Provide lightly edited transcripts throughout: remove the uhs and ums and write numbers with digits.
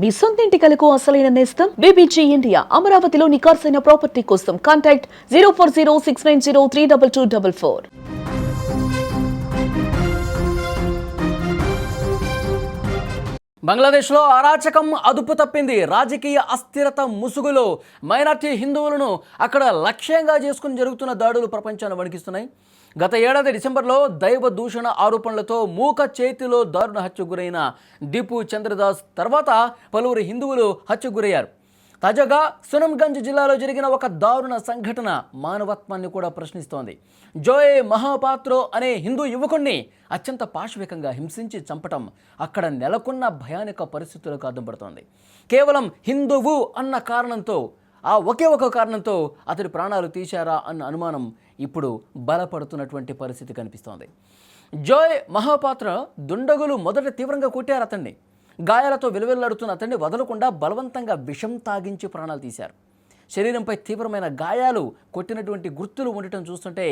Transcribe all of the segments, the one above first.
మీ సొంత ఇంటి కలకు అసలైన నేస్తం బీబీజీ ఇండియా. అమరావతిలో నికార్సైన ప్రాపర్టీ కోసం కాంటాక్ట్ 0406903224. బంగ్లాదేశ్లో అరాచకం అదుపు తప్పింది. రాజకీయ అస్థిరత ముసుగులో మైనార్టీ హిందువులను అక్కడ లక్ష్యంగా చేసుకుని జరుగుతున్న దాడులు ప్రపంచాన్ని వణికిస్తున్నాయి. గత ఏడాది డిసెంబర్లో దైవ దూషణ ఆరోపణలతో మూక చేతిలో దారుణ హత్యకు గురైన దీపు చంద్రదాస్ తర్వాత పలువురు హిందువులు హత్యకు గురయ్యారు. తాజాగా సునమ్గంజ్ జిల్లాలో జరిగిన ఒక దారుణ సంఘటన మానవత్వాన్ని కూడా ప్రశ్నిస్తోంది. జోయ్ మహాపాత్రో అనే హిందూ యువకుణ్ణి అత్యంత పాశవికంగా హింసించి చంపటం అక్కడ నెలకొన్న భయానక పరిస్థితులకు అద్దం పడుతోంది. కేవలం హిందువు అన్న కారణంతో, ఆ ఒకే ఒక కారణంతో అతడి ప్రాణాలు తీశారా అన్న అనుమానం ఇప్పుడు బలపడుతున్నటువంటి పరిస్థితి కనిపిస్తోంది. జోయ్ మహాపాత్ర దుండగులు మొదట తీవ్రంగా కొట్టారు అతన్ని. గాయాలతో విలువెల్లాడుతున్న అతన్ని వదలకుండా బలవంతంగా విషం తాగించి ప్రాణాలు తీశారు. శరీరంపై తీవ్రమైన గాయాలు, కొట్టినటువంటి గుర్తులు ఉండటం చూస్తుంటే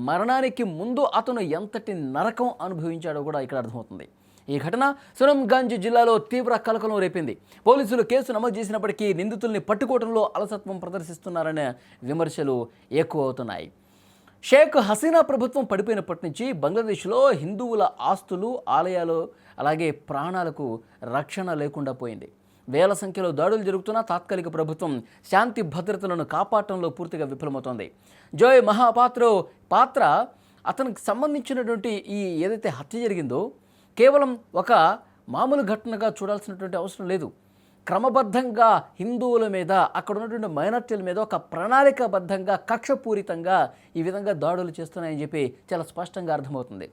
మరణానికి ముందు అతను ఎంతటి నరకం అనుభవించాడో కూడా ఇక్కడ అర్థమవుతుంది. ఈ ఘటన సునమ్గంజ్ జిల్లాలో తీవ్ర కలకలం రేపింది. పోలీసులు కేసు నమోదు చేసినప్పటికీ నిందితుల్ని పట్టుకోవడంలో అలసత్వం ప్రదర్శిస్తున్నారనే విమర్శలు ఎక్కువ అవుతున్నాయి. షేక్ హసీనా ప్రభుత్వం పడిపోయినప్పటి నుంచి బంగ్లాదేశ్లో హిందువుల ఆస్తులు, ఆలయాలు, అలాగే ప్రాణాలకు రక్షణ లేకుండా పోయింది. వేల సంఖ్యలో దాడులు జరుగుతున్నా తాత్కాలిక ప్రభుత్వం శాంతి భద్రతలను కాపాడటంలో పూర్తిగా విఫలమవుతోంది. జోయ్ మహాపాత్రో పాత్ర, అతనికి సంబంధించినటువంటి ఈ ఏదైతే హత్య జరిగిందో కేవలం ఒక మామూలు ఘటనగా చూడాల్సినటువంటి అవసరం లేదు. క్రమబద్ధంగా హిందువుల మీద, అక్కడ ఉన్నటువంటి మైనార్టీల మీద ఒక ప్రణాళికాబద్ధంగా, కక్షపూరితంగా ఈ విధంగా దాడులు చేస్తున్నాయని చెప్పి చాలా స్పష్టంగా అర్థమవుతుంది.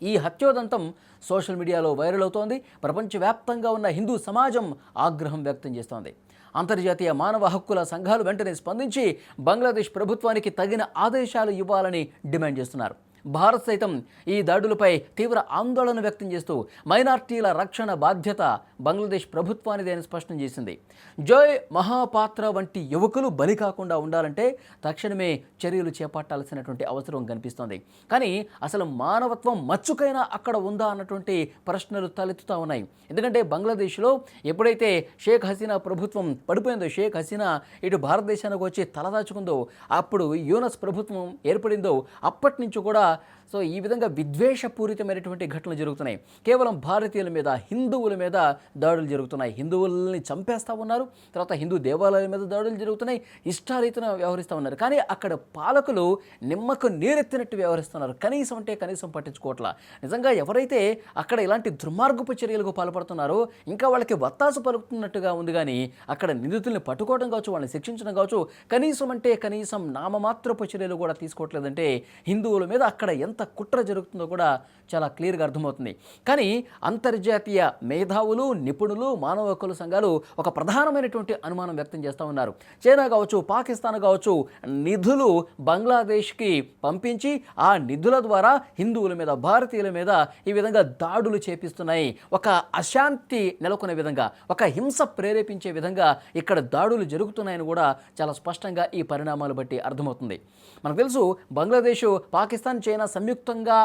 ఈ హత్యోదంతం సోషల్ మీడియాలో వైరల్ అవుతోంది. ప్రపంచవ్యాప్తంగా ఉన్న హిందూ సమాజం ఆగ్రహం వ్యక్తం చేస్తోంది. అంతర్జాతీయ మానవ హక్కుల సంఘాలు వెంటనే స్పందించి బంగ్లాదేశ్ ప్రభుత్వానికి తగిన ఆదేశాలు ఇవ్వాలని డిమాండ్ చేస్తున్నారు. భారత్ సైతం ఈ దాడులపై తీవ్ర ఆందోళన వ్యక్తం చేస్తూ మైనార్టీల రక్షణ బాధ్యత బంగ్లాదేశ్ ప్రభుత్వానిదే అని స్పష్టం చేసింది. జోయ్ మహాపాత్ర వంటి యువకులు బలి కాకుండా ఉండాలంటే తక్షణమే చర్యలు చేపట్టాల్సినటువంటి అవసరం కనిపిస్తోంది. కానీ అసలు మానవత్వం మచ్చుకైనా అక్కడ ఉందా అన్నటువంటి ప్రశ్నలు తలెత్తుతూ ఉన్నాయి. ఎందుకంటే బంగ్లాదేశ్లో ఎప్పుడైతే షేక్ హసీనా ప్రభుత్వం పడిపోయిందో, షేక్ హసీనా ఇటు భారతదేశానికి వచ్చి తలదాచుకుందో, అప్పుడు యూనస్ ప్రభుత్వం ఏర్పడిందో, అప్పటి నుంచి కూడా ఈ విధంగా విద్వేషపూరితమైనటువంటి ఘటనలు జరుగుతున్నాయి. కేవలం భారతీయుల మీద, హిందువుల మీద దాడులు జరుగుతున్నాయి. హిందువుల్ని చంపేస్తూ ఉన్నారు. తర్వాత హిందూ దేవాలయాల మీద దాడులు జరుగుతున్నాయి. ఇష్టారీతిన వ్యవహరిస్తూ ఉన్నారు. కానీ అక్కడ పాలకులు నిమ్మకు నీరెత్తినట్టు వ్యవహరిస్తున్నారు. కనీసం అంటే కనీసం పట్టించుకోవట్లా. నిజంగా ఎవరైతే అక్కడ ఇలాంటి దుర్మార్గపు చర్యలకు పాల్పడుతున్నారో ఇంకా వాళ్ళకి వత్తాసు పలుకుతున్నట్టుగా ఉంది. కానీ అక్కడ నిందితుల్ని పట్టుకోవడం కావచ్చు, వాళ్ళని శిక్షించడం కావచ్చు, కనీసం అంటే కనీసం నామమాత్రపు చర్యలు కూడా తీసుకోవట్లేదంటే హిందువుల మీద అక్కడ ఎంత కుట్ర జరుగుతుందో కూడా చాలా క్లియర్గా అర్థమవుతుంది. కానీ అంతర్జాతీయ మేధావులు, నిపుణులు, మానవ హక్కుల సంఘాలు ఒక ప్రధానమైనటువంటి అనుమానం వ్యక్తం చేస్తూ ఉన్నారు. చైనా కావచ్చు, పాకిస్తాన్ కావచ్చు, నిధులు బంగ్లాదేశ్కి పంపించి ఆ నిధుల ద్వారా హిందువుల మీద, భారతీయుల మీద ఈ విధంగా దాడులు చేపిస్తున్నాయి. ఒక అశాంతి నెలకొనే విధంగా, ఒక హింస ప్రేరేపించే విధంగా ఇక్కడ దాడులు జరుగుతున్నాయని కూడా చాలా స్పష్టంగా ఈ పరిణామాలు బట్టి అర్థమవుతుంది. మనకు తెలుసు, బంగ్లాదేశ్, పాకిస్తాన్, చైనా సంయుక్తంగా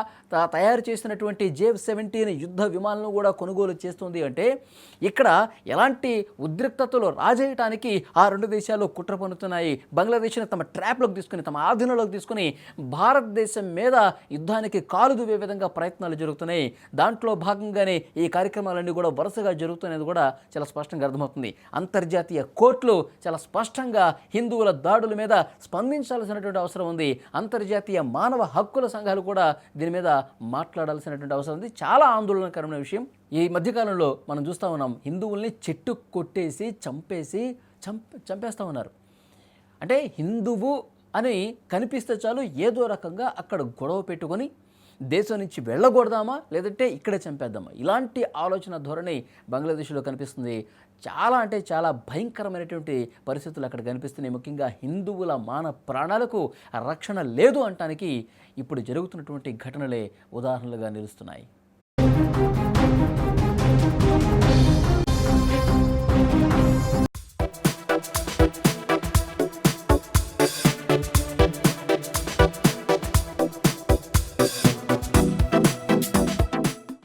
తయారు చేసినటువంటి J-17 యుద్ధ విమానాలను కూడా కొనుగోలు చేస్తుంది. అంటే ఇక్కడ ఎలాంటి ఉద్రిక్తతలు రాజేయటానికి ఆ రెండు దేశాలు కుట్ర పన్నుతున్నాయి. బంగ్లాదేశ్ని తమ ట్రాప్లోకి తీసుకుని, తమ ఆధీనంలోకి తీసుకుని భారతదేశం మీద యుద్ధానికి కాలు దువ్వే విధంగా ప్రయత్నాలు జరుగుతున్నాయి. దాంట్లో భాగంగానే ఈ కార్యక్రమాలన్నీ కూడా వరుసగా జరుగుతున్నది కూడా చాలా స్పష్టంగా అర్థమవుతుంది. అంతర్జాతీయ కోర్టులు చాలా స్పష్టంగా హిందువుల దాడుల మీద స్పందించాల్సినటువంటి అవసరం ఉంది. అంతర్జాతీయ మానవ హక్కుల సంఘాలు కూడా దీని మీద మాట్లాడాల్సినటువంటి అవసరం ఉంది. చాలా ఆందోళనకరమైన విషయం. ఈ మధ్యకాలంలో మనం చూస్తూ ఉన్నాం, హిందువుల్ని చెట్టు కొట్టేసి చంపేస్తూ ఉన్నారు. అంటే హిందువు అని కనిపిస్తే చాలు ఏదో రకంగా అక్కడ గొడవ పెట్టుకొని దేశం నుంచి వెళ్ళకూడదామా, లేదంటే ఇక్కడే చంపేద్దామా, ఇలాంటి ఆలోచన ధోరణి బంగ్లాదేశ్లో కనిపిస్తుంది. చాలా అంటే చాలా భయంకరమైనటువంటి పరిస్థితులు అక్కడ కనిపిస్తున్నాయి. ముఖ్యంగా హిందువుల మాన ప్రాణాలకు రక్షణ లేదు అనటానికి ఇప్పుడు జరుగుతున్నటువంటి ఘటనలే ఉదాహరణలుగా నిలుస్తున్నాయి.